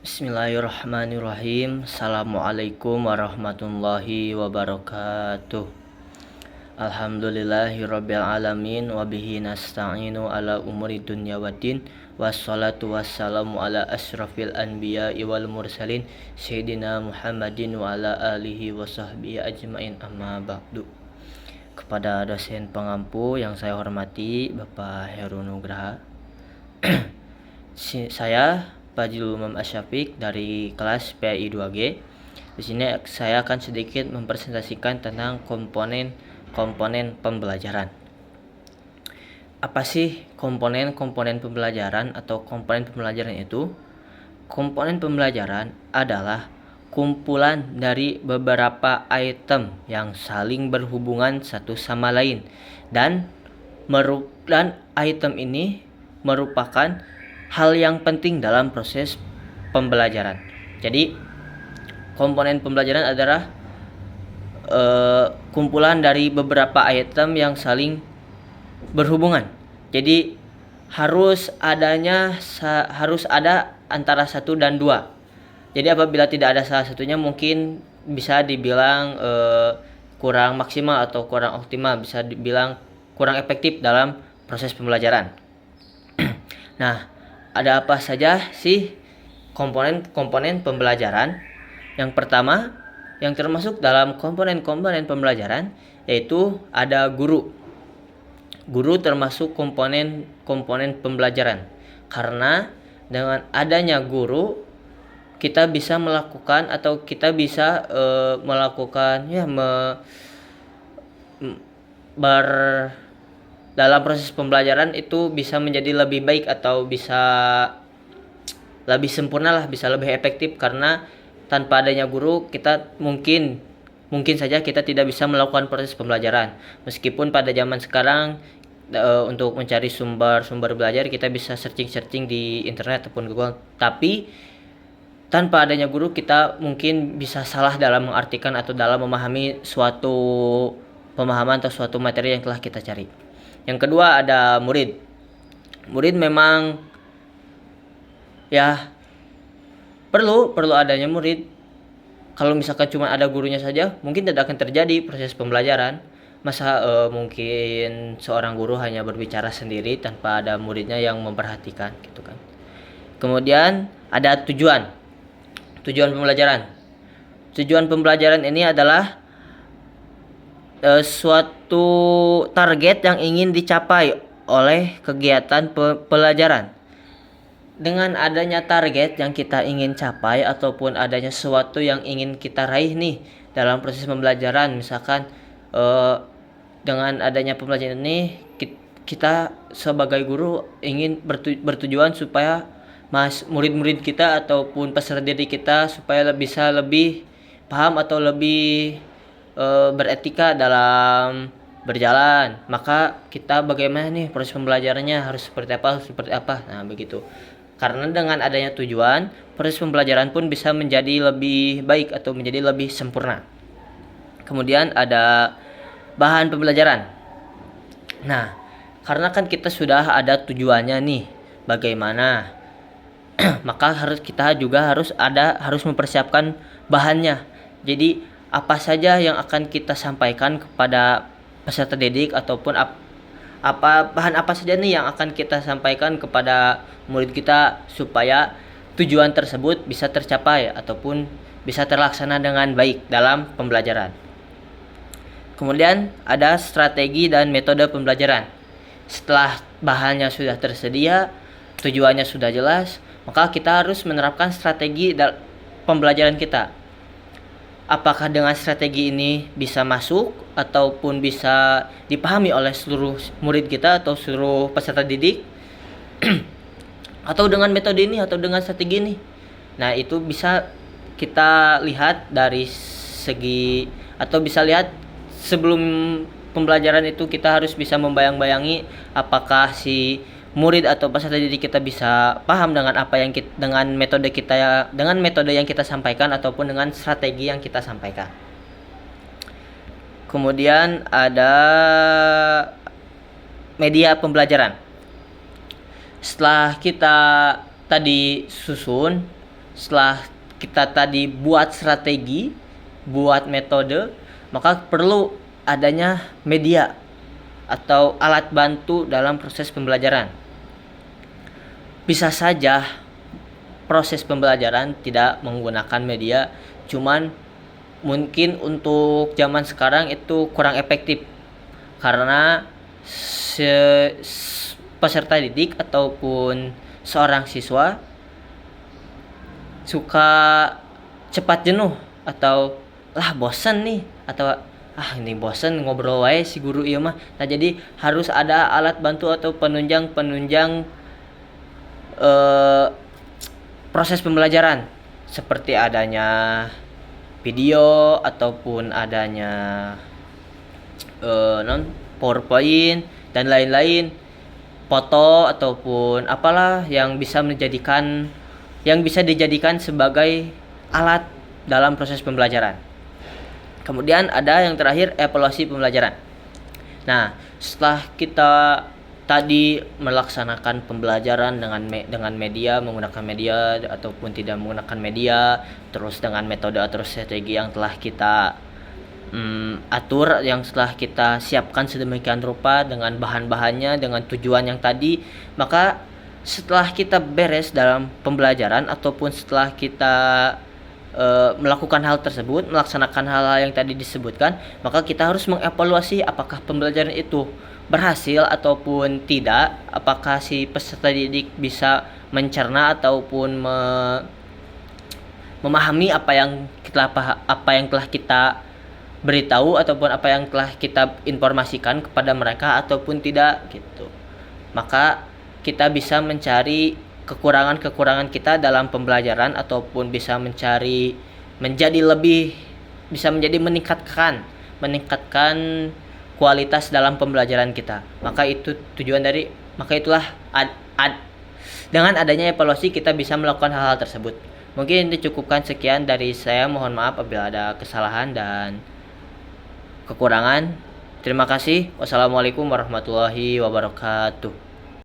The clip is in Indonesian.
Bismillahirrahmanirrahim. Assalamualaikum warahmatullahi wabarakatuh. Alhamdulillahirabbil alamin wa bihi nasta'inu ala umuri dunya waddin. Wassalatu wassalamu ala asyrafil anbiya'i wal mursalin sayyidina Muhammadin wa ala alihi wa sahbihi ajmain, amma ba'du. Kepada dosen pengampu yang saya hormati, Bapak Heru Nugraha. Saya Fajrul Umam Asyafiq dari kelas PAI 2G. Di sini saya akan sedikit mempresentasikan tentang komponen pembelajaran. Apa sih komponen pembelajaran atau komponen pembelajaran itu? Komponen pembelajaran adalah kumpulan dari beberapa item yang saling berhubungan satu sama lain dan item ini merupakan hal yang penting dalam proses pembelajaran. Jadi komponen pembelajaran adalah kumpulan dari beberapa item yang saling berhubungan. Jadi harus ada antara satu dan dua. Jadi apabila tidak ada salah satunya mungkin bisa dibilang kurang maksimal atau kurang optimal, bisa dibilang kurang efektif dalam proses pembelajaran. Nah, ada apa saja sih komponen pembelajaran? Yang pertama, yang termasuk dalam komponen pembelajaran yaitu ada guru. Guru termasuk komponen pembelajaran. Karena dengan adanya guru kita bisa melakukan dalam proses pembelajaran itu bisa menjadi lebih baik atau bisa lebih sempurna lah, bisa lebih efektif, karena tanpa adanya guru kita mungkin saja kita tidak bisa melakukan proses pembelajaran. Meskipun pada zaman sekarang untuk mencari sumber belajar kita bisa searching di internet ataupun Google, tapi tanpa adanya guru kita mungkin bisa salah dalam mengartikan atau dalam memahami suatu pemahaman atau suatu materi yang telah kita cari. Yang kedua ada murid. Murid memang ya perlu adanya murid. Kalau misalkan cuma ada gurunya saja, mungkin tidak akan terjadi proses pembelajaran. Masa mungkin seorang guru hanya berbicara sendiri tanpa ada muridnya yang memperhatikan, gitu kan. Kemudian ada tujuan pembelajaran. Tujuan pembelajaran ini adalah suatu target yang ingin dicapai oleh kegiatan pelajaran. Dengan adanya target yang kita ingin capai ataupun adanya sesuatu yang ingin kita raih nih dalam proses pembelajaran, misalkan dengan adanya pembelajaran ini kita sebagai guru ingin bertujuan supaya murid-murid kita ataupun peserta didik kita supaya bisa lebih paham atau lebih beretika dalam berjalan. Maka kita bagaimana nih proses pembelajarannya, harus seperti apa. Nah, begitu. Karena dengan adanya tujuan, proses pembelajaran pun bisa menjadi lebih baik atau menjadi lebih sempurna. Kemudian ada bahan pembelajaran. Nah, karena kan kita sudah ada tujuannya nih, bagaimana? Maka kita juga harus mempersiapkan bahannya. Jadi apa saja yang akan kita sampaikan kepada peserta didik ataupun bahan apa saja nih yang akan kita sampaikan kepada murid kita supaya tujuan tersebut bisa tercapai ataupun bisa terlaksana dengan baik dalam pembelajaran. Kemudian ada strategi dan metode pembelajaran. Setelah bahannya sudah tersedia, tujuannya sudah jelas, maka kita harus menerapkan strategi pembelajaran kita. Apakah dengan strategi ini bisa masuk ataupun bisa dipahami oleh seluruh murid kita atau seluruh peserta didik atau dengan metode ini atau dengan strategi ini. Nah, itu bisa kita lihat dari segi atau bisa lihat sebelum pembelajaran itu kita harus bisa membayang-bayangi apakah si murid atau peserta didik kita bisa paham dengan dengan metode yang kita sampaikan ataupun dengan strategi yang kita sampaikan. Kemudian ada media pembelajaran. Setelah kita tadi susun setelah kita tadi buat strategi, buat metode, maka perlu adanya media atau alat bantu dalam proses pembelajaran. Bisa saja proses pembelajaran tidak menggunakan media, cuman mungkin untuk zaman sekarang itu kurang efektif karena peserta didik ataupun seorang siswa suka cepat jenuh atau bosan nih, atau ini bosan ngobrol wae si guru ieu mah. Nah, jadi harus ada alat bantu atau penunjang proses pembelajaran seperti adanya video ataupun adanya PowerPoint dan lain-lain, foto ataupun apalah yang bisa dijadikan sebagai alat dalam proses pembelajaran. Kemudian ada yang terakhir, evaluasi pembelajaran. Nah, setelah kita tadi melaksanakan pembelajaran dengan media, menggunakan media ataupun tidak menggunakan media, terus dengan metode atau strategi yang telah kita atur, yang setelah kita siapkan sedemikian rupa dengan bahan-bahannya, dengan tujuan yang tadi, maka setelah kita beres dalam pembelajaran ataupun setelah kita melakukan hal tersebut, melaksanakan hal-hal yang tadi disebutkan, maka kita harus mengevaluasi apakah pembelajaran itu berhasil ataupun tidak, apakah si peserta didik bisa mencerna ataupun memahami apa yang telah kita beritahu ataupun apa yang telah kita informasikan kepada mereka ataupun tidak gitu. Maka kita bisa mencari kekurangan-kekurangan kita dalam pembelajaran ataupun bisa menjadi meningkatkan kualitas dalam pembelajaran kita. Maka itulah dengan adanya evaluasi kita bisa melakukan hal-hal tersebut. Mungkin dicukupkan sekian dari saya, mohon maaf apabila ada kesalahan dan kekurangan. Terima kasih. Wassalamualaikum warahmatullahi wabarakatuh.